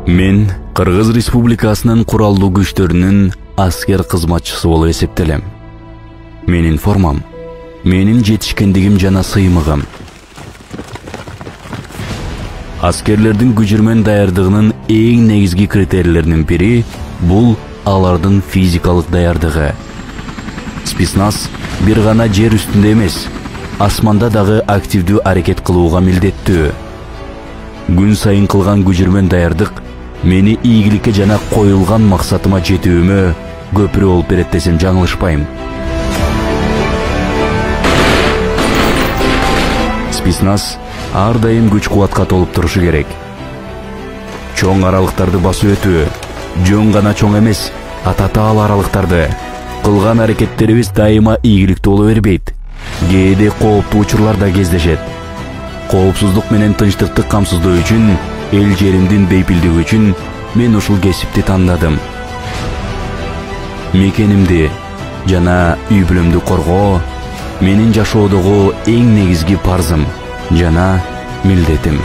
Мен Кыргыз Республикасынын куралдуу күчтөрүнүн аскер кызматчысы болуп эсептелем. Менин формам, менин жетишкендигим жана сыймыгым. Аскерлердин күчүрмөн даярдыгынын эң негизги критерийлеринин бири бул алардын физикалык даярдыгы. Спецназ бир гана жер үстүндө эмес, асманда дагы активдүү аракет кылууга милдеттүү. Күн сайын кылган күчүрмөн даярдык мени ийгиликке жана коюлган максатыма жетүүмө көпүрө болуп берет десем жаңылышпайм. Спецназ ар дайым күч кубатка толуп турушу керек. Чоң аралыктарды басып өтүү, жөн гана чоң эмес, ататаал аралыктарды. Кылган аракеттерибиз дайыма ийгиликтүү боло бербейт. Кээде кооптуу учурлар да кездешет. Коопсуздук менен тынчтыкты камсыздоо үчүн, эл жеримдин бейпилдиги үчүн мен ушул кесипти тандадым. Мекенимди жана үй бүлөмдү коргоо менин жашоодогу эң негизги парзым жана милдетим.